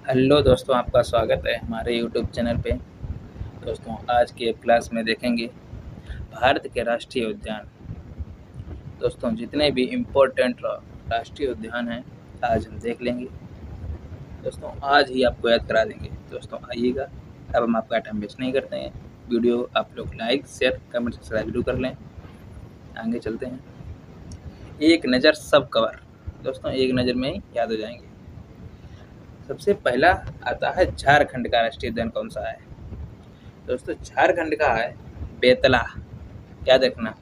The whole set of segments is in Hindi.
हेलो दोस्तों, आपका स्वागत है हमारे यूट्यूब चैनल पे। दोस्तों, आज की क्लास में देखेंगे भारत के राष्ट्रीय उद्यान। दोस्तों, जितने भी इम्पोर्टेंट राष्ट्रीय उद्यान हैं आज हम देख लेंगे। दोस्तों, आज ही आपको याद करा देंगे। दोस्तों, आइएगा। अब हम आपका टाइम वेस्ट नहीं करते हैं। वीडियो आप लोग लाइक, शेयर, कमेंट, सब्सक्राइब जरूर कर लें। आगे चलते हैं। एक नज़र सब कवर। दोस्तों, एक नज़र में ही याद हो जाएंगे। सबसे पहला आता है झारखंड का राष्ट्रीय उद्यान कौन सा है। दोस्तों, झारखंड का है बेतला। याद रखना,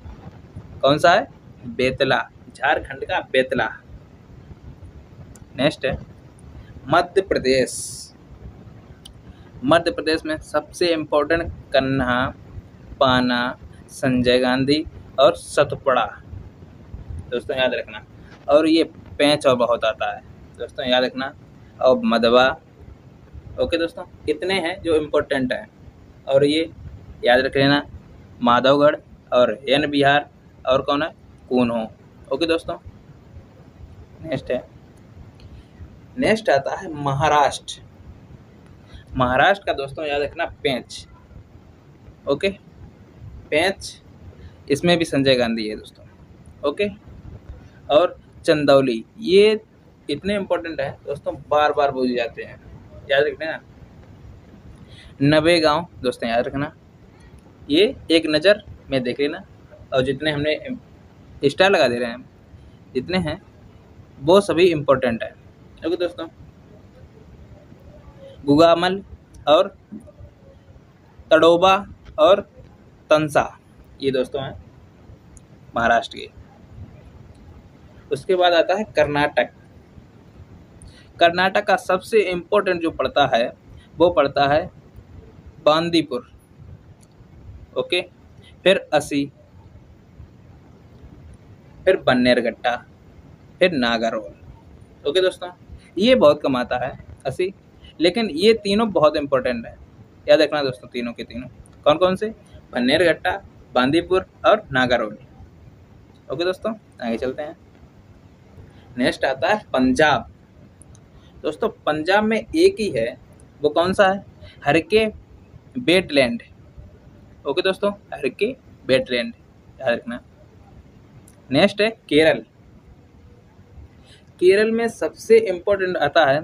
कौन सा है? बेतला। झारखंड का बेतला। नेक्स्ट है मध्य प्रदेश। मध्य प्रदेश में सबसे इम्पोर्टेंट कन्हा, पाना, संजय गांधी और सतपुड़ा। दोस्तों, याद रखना। और ये पेंच और बहुत आता है। दोस्तों, याद रखना। और मधवा। ओके दोस्तों, इतने हैं जो इम्पोर्टेंट हैं। और ये याद रख लेना, माधवगढ़ और एन बिहार और कौन है? कूनो। ओके दोस्तों। नेक्स्ट आता है महाराष्ट्र। महाराष्ट्र का दोस्तों याद रखना पेंच। ओके, पेंच, इसमें भी संजय गांधी है दोस्तों। ओके, और चंदौली। ये इतने इम्पोर्टेंट है दोस्तों, बार बार पूछे जाते हैं। याद रखना ना। नवेगांव दोस्तों याद रखना। ये एक नज़र में देख लेना। और जितने हमने स्टार लगा दे रहे हैं, जितने हैं वो सभी इम्पोर्टेंट है। ओके दोस्तों। गुगामल और तड़ोबा और तंसा, ये दोस्तों हैं महाराष्ट्र के। उसके बाद आता है कर्नाटक। कर्नाटक का सबसे इम्पोर्टेंट जो पड़ता है वो पड़ता है बांदीपुर। ओके, फिर असी, फिर बन्नेरघट्टा, फिर नागारोल। ओके दोस्तों, ये बहुत कम आता है असी, लेकिन ये तीनों बहुत इम्पोर्टेंट है। याद रखना दोस्तों, तीनों के तीनों कौन कौन से? बन्नेरघट्टा, बांदीपुर और नागारोल। ओके दोस्तों, आगे चलते हैं। नेक्स्ट आता है पंजाब। दोस्तों, पंजाब में एक ही है, वो कौन सा है? हरके वेटलैंड। ओके दोस्तों, हरके वेटलैंड याद रखना। नेक्स्ट है केरल। केरल में सबसे इम्पोर्टेंट आता है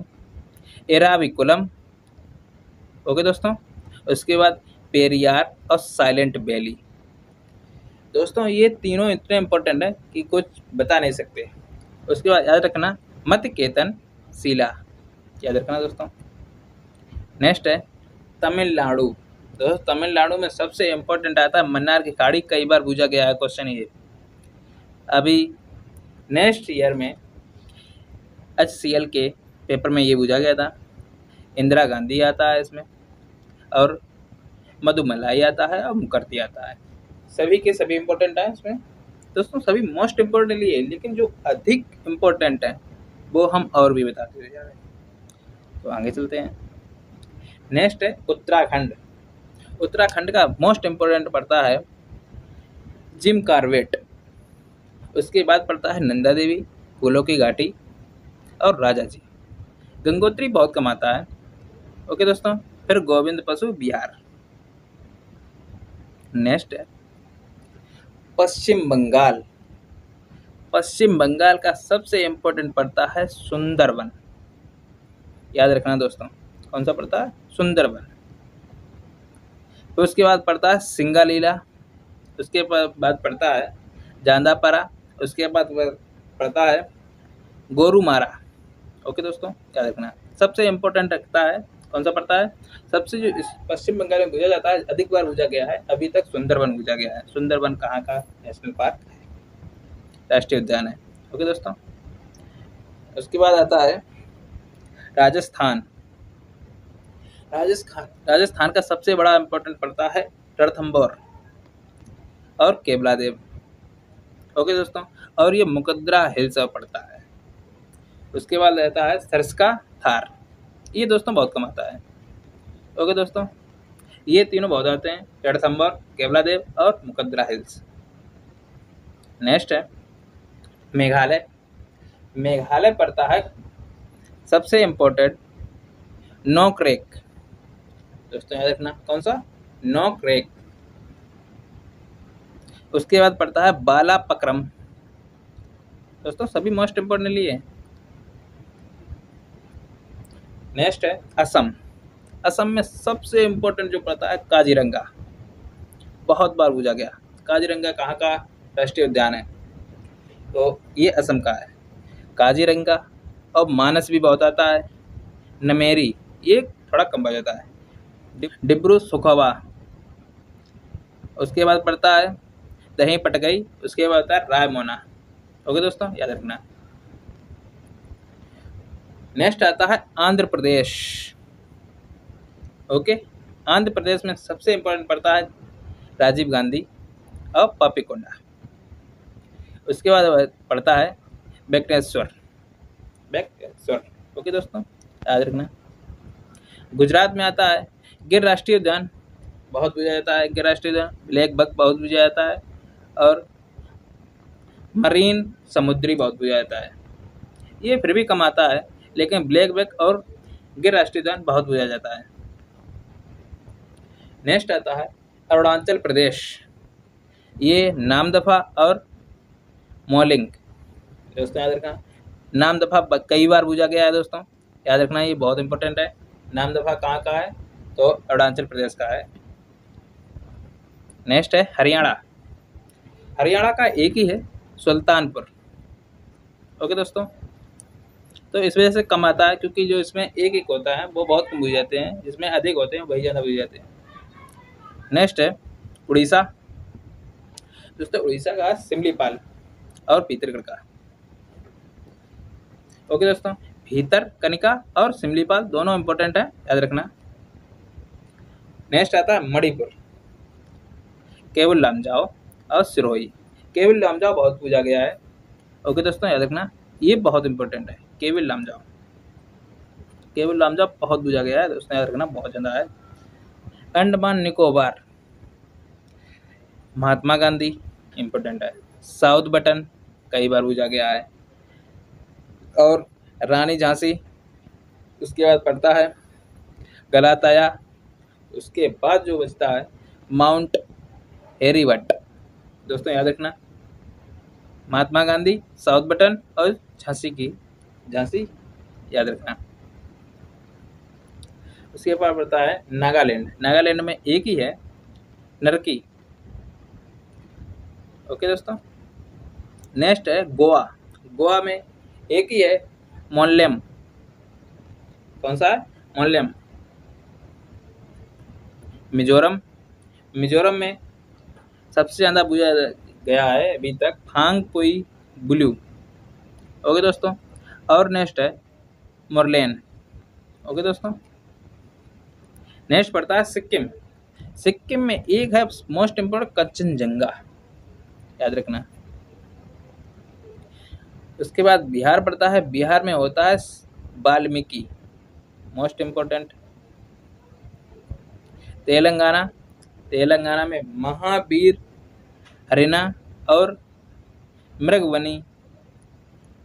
एराविकुलम। ओके दोस्तों, उसके बाद पेरियार और साइलेंट वैली। दोस्तों, ये तीनों इतने इम्पोर्टेंट है कि कुछ बता नहीं सकते। उसके बाद याद रखना मतकेतन शिला, याद रखना दोस्तों। नेक्स्ट है तमिलनाडु। दोस्तों, तमिलनाडु में सबसे इम्पोर्टेंट आता है मन्नार की खाड़ी। कई बार पूछा गया है क्वेश्चन ये। अभी नेक्स्ट ईयर में HCL के पेपर में ये पूछा गया था। इंदिरा गांधी आता है इसमें, और मधुमलाई आता है, और मुखर्जी आता है। सभी के सभी इम्पोर्टेंट है इसमें। दोस्तों, सभी मोस्ट इम्पोर्टेंट है, लेकिन जो अधिक इम्पोर्टेंट है वो हम और भी बताते जा रहे हैं। तो आगे चलते हैं। नेक्स्ट है उत्तराखंड। उत्तराखंड का मोस्ट इम्पोर्टेंट पड़ता है जिम कार्बेट। उसके बाद पड़ता है नंदा देवी, फूलों की घाटी और राजा जी। गंगोत्री बहुत कम आता है। ओके दोस्तों, फिर गोविंद पशु बिहार। नेक्स्ट है पश्चिम बंगाल। पश्चिम बंगाल का सबसे इम्पोर्टेंट पड़ता है सुंदरवन। याद रखना दोस्तों, कौन सा पड़ता है? सुंदरवन। तो उसके बाद पड़ता है सिंगालीला। उसके बाद पड़ता है जांदापारा। उसके बाद पड़ता है गोरुमारा। ओके दोस्तों, याद रखना। सबसे इम्पोर्टेंट रखता है कौन सा पड़ता है? सबसे जो इस पश्चिम बंगाल में पूछा जाता है, अधिक बार पूछा गया है अभी तक, सुंदरवन पूछा गया है। सुंदरवन कहाँ का नेशनल पार्क है, राष्ट्रीय उद्यान है। ओके दोस्तों। उसके बाद आता है राजस्थान। राजस्थान का सबसे बड़ा इम्पोर्टेंट पड़ता है रणथंभौर और केवलादेव। ओके दोस्तों, और ये मुकद्दरा हिल्स पड़ता है। उसके बाद रहता है सरस्का थार। ये दोस्तों बहुत कम आता है। ओके दोस्तों, ये तीनों बहुत आते हैं, रणथंभौर, केवलादेव और मुकद्दरा हिल्स। नेक्स्ट है मेघालय। मेघालय पड़ता है सबसे इम्पोर्टेंट नोकरेक। दोस्तों याद रखना, कौन सा? नोकरेक। उसके बाद पड़ता है बालापक्रम। दोस्तों सभी मोस्ट इम्पोर्टेंटली है। नेक्स्ट है असम। असम में सबसे इम्पोर्टेंट जो पड़ता है काजीरंगा, बहुत बार पूछा गया। काजीरंगा कहाँ का राष्ट्रीय उद्यान है? तो ये असम का है काजीरंगा। और मानस भी बहुत आता है। नमेरी ये थोड़ा कम बच जाता है। डिब्रू सुखवा। उसके बाद पड़ता है दही पटगई। उसके बाद आता है रायमोना। ओके दोस्तों याद रखना। नेक्स्ट आता है आंध्र प्रदेश। ओके, आंध्र प्रदेश में सबसे इम्पोर्टेंट पड़ता है राजीव गांधी और पापीकोंडा। उसके बाद पड़ता है बेंकटेश्वर। ओके दोस्तों याद रखना। गुजरात में आता है गिर राष्ट्रीय उद्यान, बहुत पूछा जाता है। गिर राष्ट्रीय उद्यान, ब्लैक बक बहुत पूछा जाता है। और मरीन समुद्री बहुत पूछा जाता है। ये फिर भी कम आता है, लेकिन ब्लैक बक और गिर राष्ट्रीय उद्यान बहुत पूछा जाता है। नेक्स्ट आता है अरुणाचल प्रदेश। ये नामदफा और मोलिंग। दोस्तों याद रखना, नामदफा कई बार पूछा गया है दोस्तों, याद रखना ये बहुत इंपॉर्टेंट है। नामदफा कहाँ का है? तो अरुणाचल प्रदेश का है। नेक्स्ट है हरियाणा। हरियाणा का एक ही है, सुल्तानपुर। ओके दोस्तों, तो इस वजह से कम आता है, क्योंकि जो इसमें एक एक होता है वो बहुत कम पूछ जाते हैं, जिसमें अधिक होते हैं वही ज़्यादा पूछ जाते हैं। नेक्स्ट है उड़ीसा। दोस्तों उड़ीसा का सिमलीपाल और भीतरगढ़ का। ओके दोस्तों, भीतरकनिका और सिमलीपाल दोनों इंपॉर्टेंट है, याद रखना। नेक्स्ट आता है मणिपुर। केवल लामजाओ और सिरोही। केवल लामजाओ बहुत पूछा गया है। ओके दोस्तों याद रखना, ये बहुत इंपॉर्टेंट है। केवल लामजाओ, केवल लामजाओ बहुत पूछा गया है दोस्तों, याद रखना, बहुत ज़्यादा है। अंडमान निकोबार, महात्मा गांधी इंपॉर्टेंट है। साउथ बटन कई बार पूछा गया है। और रानी झांसी। उसके बाद पड़ता है गलाताया। उसके बाद जो बचता है माउंट हेरीवट। दोस्तों याद रखना, महात्मा गांधी, साउथ बटन और झांसी याद रखना। उसके बाद पड़ता है नागालैंड। नागालैंड में एक ही है, नरकी। ओके दोस्तों, नेक्स्ट है गोवा। गोवा में एक ही है, मोल्लेम। कौन सा है? मोल्लेम। मिजोरम। मिजोरम में सबसे ज़्यादा पूछा गया है अभी तक फांगपुई ब्लू। ओके दोस्तों, और नेक्स्ट है मोरलेन। ओके दोस्तों, नेक्स्ट पड़ता है सिक्किम। सिक्किम में एक है मोस्ट इम्पोर्टेंट कंचनजंगा, याद रखना। उसके बाद बिहार पड़ता है। बिहार में होता है वाल्मीकि, मोस्ट इम्पोर्टेंट। तेलंगाना। तेलंगाना में महावीर हरिना और मृगवनी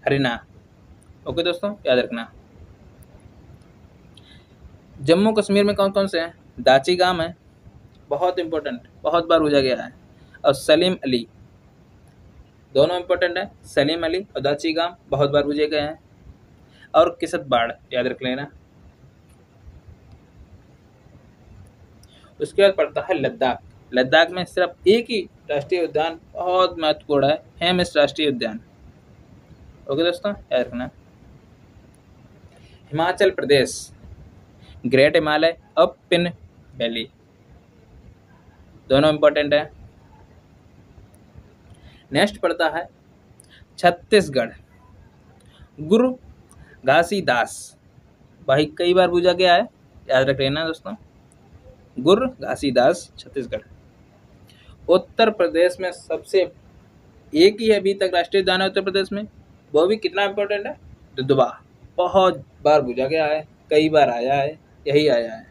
हरिना। ओके दोस्तों याद रखना। जम्मू कश्मीर में कौन कौन से हैं? दाची गाम है, बहुत इंपॉर्टेंट, बहुत बार पूछा गया है। और सलीम अली, दोनों इंपॉर्टेंट है। सलीम अली और दाची गाम बहुत बार पूछे गए हैं। और किसत बाड़ याद रख लेना। उसके बाद पड़ता है लद्दाख। लद्दाख में सिर्फ एक ही राष्ट्रीय उद्यान बहुत महत्वपूर्ण है, हेमिस राष्ट्रीय उद्यान। ओके दोस्तों याद रखना। हिमाचल प्रदेश, ग्रेट हिमालय और पिन वैली, दोनों इंपॉर्टेंट है। नेक्स्ट पड़ता है छत्तीसगढ़। गुरु घासीदास, भाई कई बार पूछा गया है, याद रख लेना दोस्तों। गुरु घासीदास छत्तीसगढ़। उत्तर प्रदेश में सबसे एक ही अभी तक राष्ट्रीय उद्यान है उत्तर प्रदेश में, वो भी कितना इंपॉर्टेंट है? दुधवा, बहुत बार पूछा गया है, कई बार आया है, यही आया है।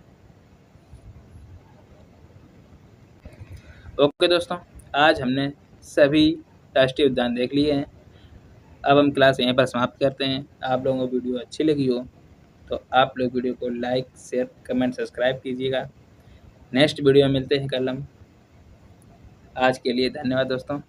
ओके दोस्तों, आज हमने सभी राष्ट्रीय उद्यान देख लिए हैं। अब हम क्लास यहीं पर समाप्त करते हैं। आप लोगों को वीडियो अच्छी लगी हो तो आप लोग वीडियो को लाइक, शेयर, कमेंट, सब्सक्राइब कीजिएगा। नेक्स्ट वीडियो में मिलते हैं कल हम। आज के लिए धन्यवाद दोस्तों।